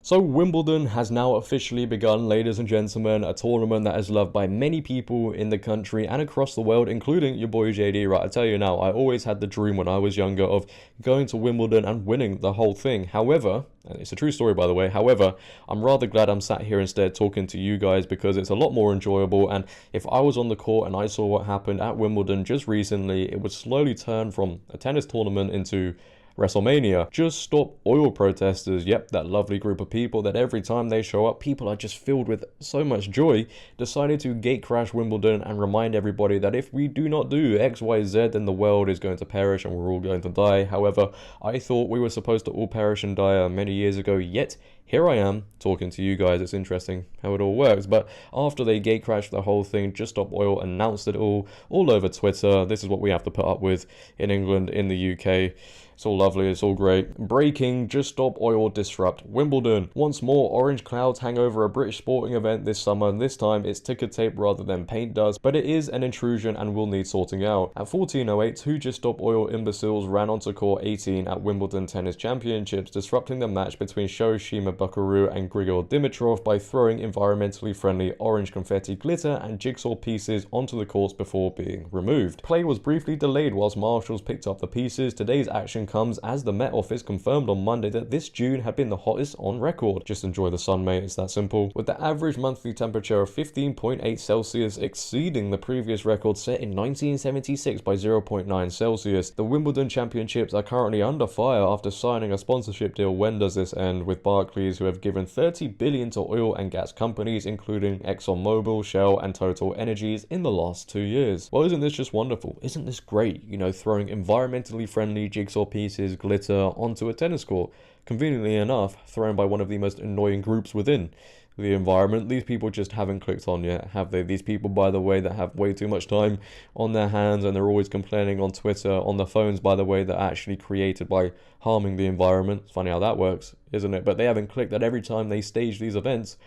So Wimbledon has now officially begun, ladies and gentlemen, a tournament that is loved by many people in the country and across the world, including your boy JD, right? I tell you now, I always had the dream when I was younger of going to Wimbledon and winning the whole thing. However, and it's a true story by the way, however, I'm rather glad I'm sat here instead talking to you guys because it's a lot more enjoyable, and if I was on the court and I saw what happened at Wimbledon just recently, it would slowly turn from a tennis tournament into WrestleMania. Just Stop Oil Protestors, yep, that lovely group of people that every time they show up, people are just filled with so much joy, decided to gate crash Wimbledon and remind everybody that if we do not do X, Y, Z, then the world is going to perish and we're all going to die. However, I thought we were supposed to all perish and die many years ago, yet here I am talking to you guys. It's interesting how it all works. But after they gate crashed the whole thing, Just Stop Oil announced it all over Twitter. This is what we have to put up with in England, in the UK. It's all lovely, it's all great. Breaking, Just Stop Oil disrupt Wimbledon. Once more, orange clouds hang over a British sporting event this summer, and this time it's ticker tape rather than paint dust, but it is an intrusion and will need sorting out. At 14:08, two Just Stop Oil imbeciles ran onto court 18 at Wimbledon Tennis Championships, disrupting the match between Sho Shimabukuro and Grigor Dimitrov by throwing environmentally friendly orange confetti, glitter and jigsaw pieces onto the courts before being removed. Play was briefly delayed whilst marshals picked up the pieces. Today's action comes as the Met Office confirmed on Monday that this June had been the hottest on record. Just enjoy the sun, mate, it's that simple. With the average monthly temperature of 15.8 Celsius exceeding the previous record set in 1976 by 0.9 Celsius. The Wimbledon Championships are currently under fire after signing a sponsorship deal. When does this end? With Barclays, who have given $30 billion to oil and gas companies, including ExxonMobil, Shell and Total Energies in the last 2 years. Well, isn't this just wonderful? Isn't this great? You know, throwing environmentally friendly jigsaw pieces, glitter onto a tennis court. Conveniently enough, thrown by one of the most annoying groups within the environment. These people just haven't clicked on yet, have they? These people, by the way, that have way too much time on their hands and they're always complaining on Twitter, on the phones, by the way, that are actually created by harming the environment. It's funny how that works, isn't it? But they haven't clicked that every time they stage these events,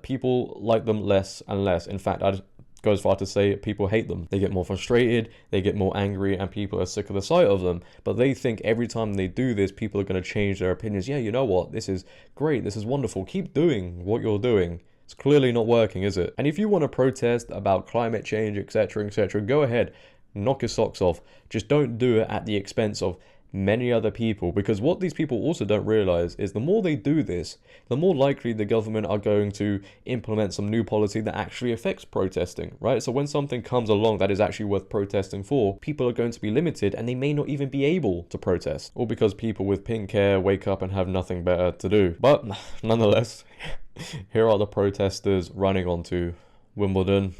people like them less and less. In fact, I'd go as far to say people hate them. They get more frustrated, they get more angry, and people are sick of the sight of them. But they think every time they do this, people are going to change their opinions. Yeah, you know what? This is great. This is wonderful. Keep doing what you're doing. It's clearly not working, is it? And if you want to protest about climate change, etc., go ahead. Knock your socks off. Just don't do it at the expense of many other people, because what these people also don't realize is the more they do this, the more likely the government are going to implement some new policy that actually affects protesting, right? So when something comes along that is actually worth protesting for, people are going to be limited and they may not even be able to protest, all because people with pink hair wake up and have nothing better to do. But nonetheless, here are the protesters running onto Wimbledon.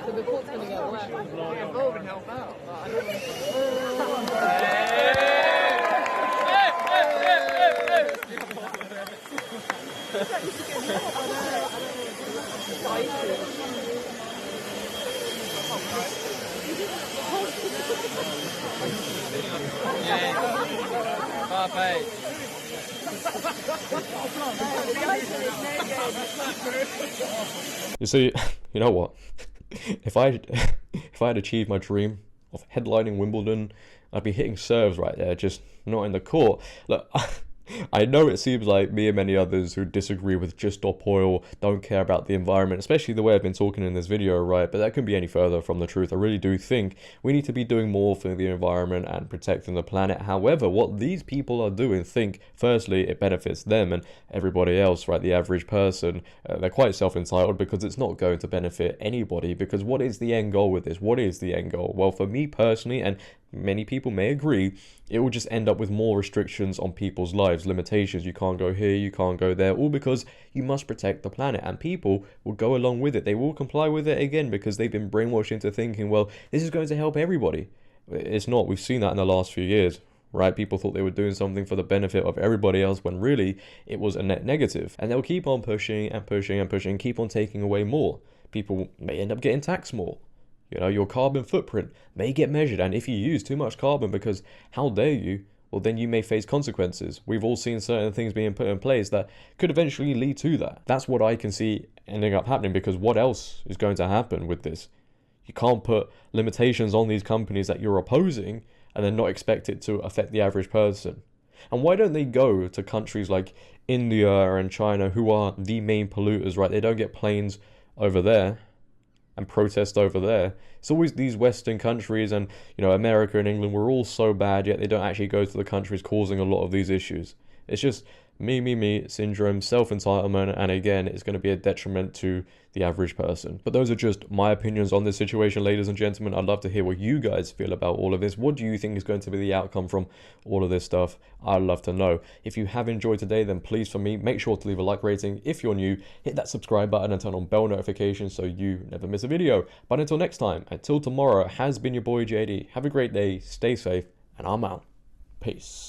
So the court's going to get worse. Involved and help out. I don't You see, you know what? If I had achieved my dream of headlining Wimbledon, I'd be hitting serves right there, just not in the court. Look, I know it seems like me and many others who disagree with Just Stop Oil don't care about the environment, especially the way I've been talking in this video, right? But that couldn't be any further from the truth. I really do think we need to be doing more for the environment and protecting the planet. However, what these people are doing, think, firstly, it benefits them and everybody else, right? The average person, they're quite self-entitled because it's not going to benefit anybody. Because what is the end goal with this? What is the end goal? Well, for me personally, and many people may agree, it will just end up with more restrictions on people's lives, limitations. You can't go here, you can't go there, all because you must protect the planet, and people will go along with it. They will comply with it again because they've been brainwashed into thinking, well, this is going to help everybody. It's not. We've seen that in the last few years, right? People thought they were doing something for the benefit of everybody else when really it was a net negative. And they'll keep on pushing and pushing and pushing, keep on taking away more. People may end up getting taxed more. You know, your carbon footprint may get measured, and if you use too much carbon, because how dare you, well, then you may face consequences. We've all seen certain things being put in place that could eventually lead to that. That's what I can see ending up happening, because what else is going to happen with this? You can't put limitations on these companies that you're opposing and then not expect it to affect the average person. And why don't they go to countries like India and China, who are the main polluters, right? They don't get planes over there and protest over there. It's always these Western countries, and you know, America and England were all so bad, yet they don't actually go to the countries causing a lot of these issues. It's just me syndrome, self-entitlement, and again, it's going to be a detriment to the average person. But those are just my opinions on this situation, ladies and gentlemen. I'd love to hear what you guys feel about all of this. What do you think is going to be the outcome from all of this stuff? I'd love to know. If you have enjoyed today, then please, for me, make sure to leave a like rating. If you're new, hit that subscribe button and turn on bell notifications so you never miss a video. But until next time, until tomorrow, has been your boy JD. Have a great day, stay safe, and I'm out. Peace.